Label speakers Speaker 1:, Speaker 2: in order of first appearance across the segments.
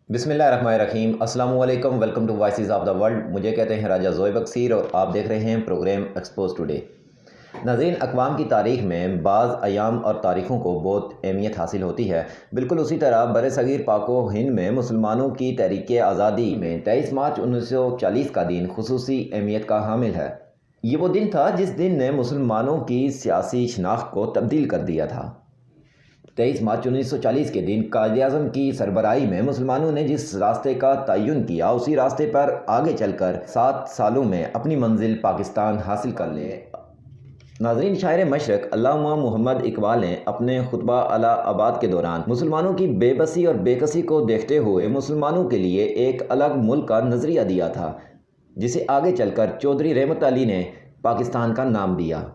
Speaker 1: बिस्मिल्लाहिर्रहमानिर्रहीम। अस्सलामु अलैकुम। Welcome to voices of the world. मुझे कहते हैं राजा ज़ोएब अख्तर और आप देख रहे हैं प्रोग्राम एक्सपोज टुडे। नाज़रीन, अक़वाम की तारीख़ में बाज़ अयाम और तारीख़ों को बहुत अहमियत हासिल होती है। बिल्कुल उसी तरह बरसग़ीर पाक व हिंद में मुसलमानों की तहरीक आज़ादी में 23 मार्च 1940 का दिन खुसूसी अहमियत का हामिल है। ये वो दिन था जिस दिन ने मुसलमानों की सियासी शनाख्त को तब्दील कर दिया था। 23 मार्च 1940 के दिन कायद-ए-आज़म की सरबराही में मुसलमानों ने जिस रास्ते का तयन किया, उसी रास्ते पर आगे चलकर 7 सालों में अपनी मंजिल पाकिस्तान हासिल कर ले। नाज़रीन, शायर मशरक़ अल्लामा मोहम्मद इकबाल ने अपने खुतबा अला आबाद के दौरान मुसलमानों की बेबसी और बेकसी को देखते हुए मुसलमानों के लिए एक अलग मुल्क का नज़रिया दिया था, जिसे आगे चलकर चौधरी रहमत अली ने पाकिस्तान का नाम दिया।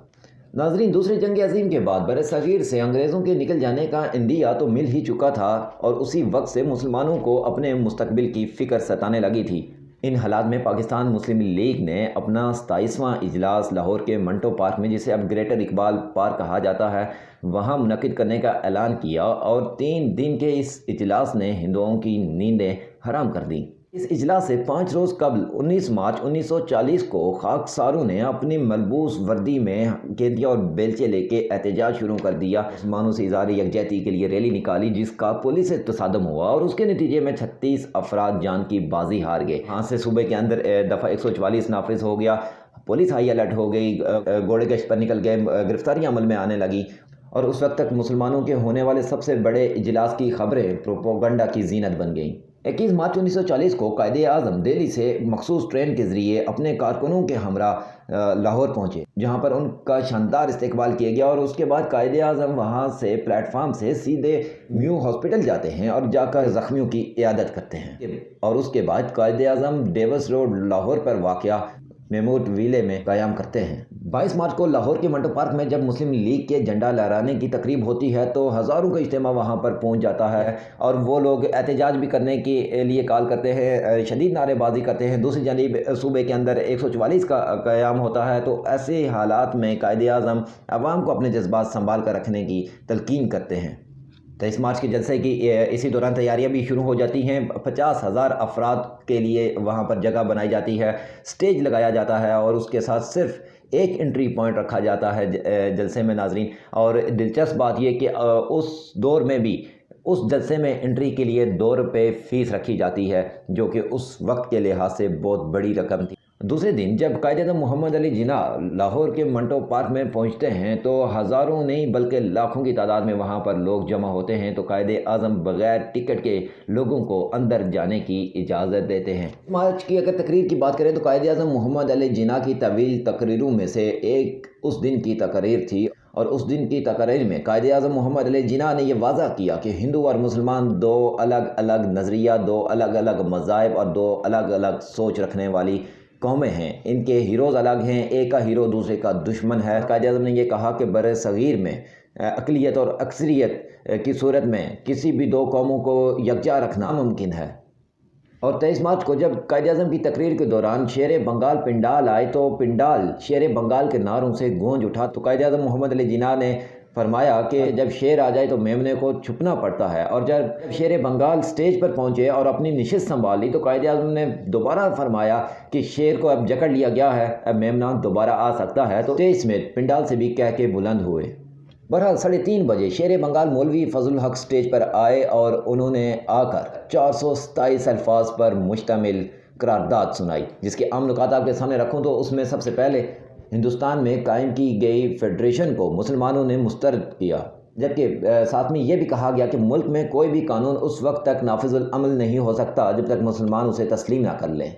Speaker 1: नाज़रीन, दूसरी जंग अज़ीम के बाद बरसग़ीर से अंग्रेज़ों के निकल जाने का इंदिया तो मिल ही चुका था और उसी वक्त से मुसलमानों को अपने मुस्तकबिल की फ़िक्र सताने लगी थी। इन हालात में पाकिस्तान मुस्लिम लीग ने अपना 27वां इजलास लाहौर के मंटो पार्क में, जिसे अब ग्रेटर इकबाल पार्क कहा जाता है, वहाँ मुनक़िद करने का ऐलान किया और 3 दिन के इस इजलास ने हिंदुओं की नींदें हराम कर दी। इस इजलास से 5 रोज़ कबल 19 मार्च 1940 को खाकसारों ने अपनी मलबूस वर्दी में गेंदिया और बेलचे लेके एहतजाज शुरू कर दिया। मुसलमानों से इज़हार यकजहती के लिए रैली निकाली, जिसका पुलिस से तसादम हुआ और उसके नतीजे में 36 अफराद जान की बाजी हार गए। यहाँ से सूबे के अंदर दफ़ा 144 नाफिज हो गया, पुलिस हाई अलर्ट हो गई, घोड़े गश्त पर निकल गए, गिरफ्तारियाँ अमल में आने लगी और उस वक्त तक मुसलमानों के होने वाले सबसे बड़े इजलास की खबरें प्रोपोगंडा की जीनत बन गईं। 21 मार्च 1940 को कायद-ए-आज़म दिल्ली से मखसूस ट्रेन के ज़रिए अपने कारकुनों के हमरा लाहौर पहुँचे, जहाँ पर उनका शानदार इस्तकबाल किया गया और उसके बाद कायद-ए-आज़म वहाँ से प्लेटफार्म से सीधे म्यू हॉस्पिटल जाते हैं और जाकर ज़ख्मियों की इयादत करते हैं और उसके बाद कायद-ए-आज़म डेवस रोड लाहौर पर वाक़या मेमूट विले में क़याम करते हैं। 22 मार्च को लाहौर के मंटो पार्क में जब मुस्लिम लीग के झंडा लहराने की तकरीब होती है तो हज़ारों का इज्तिमा वहाँ पर पहुँच जाता है और वो लोग एहतजाज भी करने के लिए कॉल करते हैं, शदीद नारेबाजी करते हैं। दूसरी जानिब सूबे के अंदर 144 का क़याम होता है। तो ऐसे हालात में कायद-ए-आज़म अवाम को अपने जज्बात संभाल कर रखने की तलकीन करते हैं। 23 मार्च के जलसे की इसी दौरान तैयारियां भी शुरू हो जाती हैं। 50,000 अफराद के लिए वहां पर जगह बनाई जाती है, स्टेज लगाया जाता है और उसके साथ सिर्फ एक एंट्री पॉइंट रखा जाता है जलसे में। नाजरीन, और दिलचस्प बात यह कि उस दौर में भी उस जलसे में एंट्री के लिए 2 रुपये फ़ीस रखी जाती है, जो कि उस वक्त के लिहाज से बहुत बड़ी रकम थी। दूसरे दिन जब कायद-ए-आज़म मोहम्मद अली जिन्ना लाहौर के मंटो पार्क में पहुंचते हैं तो हज़ारों नहीं बल्कि लाखों की तादाद में वहां पर लोग जमा होते हैं। तो कायद-ए-आज़म बगैर टिकट के लोगों को अंदर जाने की इजाज़त देते हैं। मार्च की अगर तकरीर की बात करें तो कायद-ए-आज़म मोहम्मद अली जिन्ना की तवील तकरीरों में से एक उस दिन की तकरीर थी और उस दिन की तकरीर में कायद-ए-आज़म मोहम्मद अली जिन्ना ने यह वाज़ा किया कि हिंदू और मुसलमान 2 अलग अलग नज़रिया, 2 अलग अलग मज़ाहिब और 2 अलग अलग सोच रखने वाली कौमें हैं। इनके हीरोज़ अलग हैं, एक का हीरो दूसरे का दुश्मन है। कायद-ए-आज़म ने यह कहा कि बरसग़ीर में अक़लियत और अक्सरियत की सूरत में किसी भी 2 कौमों को यकजा रखना मुमकिन है। और 23 मार्च को जब कायद-ए-आज़म की तकरीर के दौरान शेर बंगाल पिंडाल आए तो पिंडाल शेर बंगाल के नारों से गूंज उठा। तो कायद-ए-आज़म मोहम्मद अली जिन्ना ने फरमाया कि जब शेर आ जाए तो मेमने को छुपना पड़ता है। और जब शेर बंगाल स्टेज पर पहुंचे और अपनी निशिस्त संभाली तो कायद-ए-आज़म ने दोबारा फरमाया कि शेर को अब जकड़ लिया गया है, अब मेमना दोबारा आ सकता है। तो स्टेज में पिंडाल से भी कह के बुलंद हुए। बहरहाल 3:30 बजे शेर बंगाल मौलवी फजल हक स्टेज पर आए और उन्होंने आकर 427 अल्फाज पर मुश्तमिल करारदाद सुनाई, जिसके आम नुकात आपके सामने रखूँ तो उसमें सबसे पहले हिंदुस्तान में कायम की गई फेडरेशन को मुसलमानों ने मुस्तरद किया, जबकि साथ में यह भी कहा गया कि मुल्क में कोई भी कानून उस वक्त तक नाफिजुल अमल नहीं हो सकता जब तक मुसलमान उसे तस्लीम ना कर लें।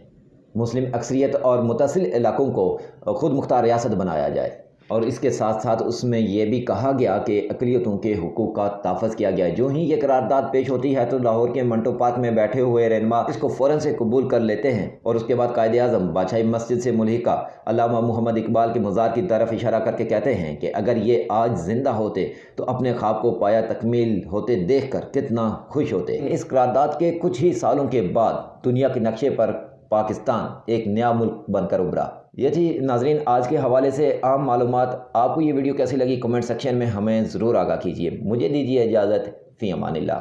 Speaker 1: मुस्लिम अक्सरियत और मुतसिल इलाकों को खुद मुख्तार रियासत बनाया जाए और इसके साथ साथ उसमें यह भी कहा गया कि अक़लियतों के हुकूक का तहफ़्फ़ुज़ किया गया। जो ही ये करारदाद पेश होती है तो लाहौर के मंटो पार्क में बैठे हुए रहनुमा इसको फ़ौरन से कबूल कर लेते हैं और उसके बाद कायद-ए-आज़म बादशाही मस्जिद से मुल्हिका अल्लामा मोहम्मद इकबाल के मज़ार की तरफ इशारा करके कहते हैं कि अगर ये आज ज़िंदा होते तो अपने ख्वाब को पाया तकमील होते देख कर कितना खुश होते। इस करारदाद के कुछ ही सालों के बाद दुनिया के नक्शे पर पाकिस्तान एक नया मुल्क बनकर उभरा। ये थी नाजरीन आज के हवाले से आम मालूमात। आपको ये वीडियो कैसी लगी कमेंट सेक्शन में हमें ज़रूर आगाह कीजिए। मुझे दीजिए इजाज़त, फ़ी अमानिल्लाह।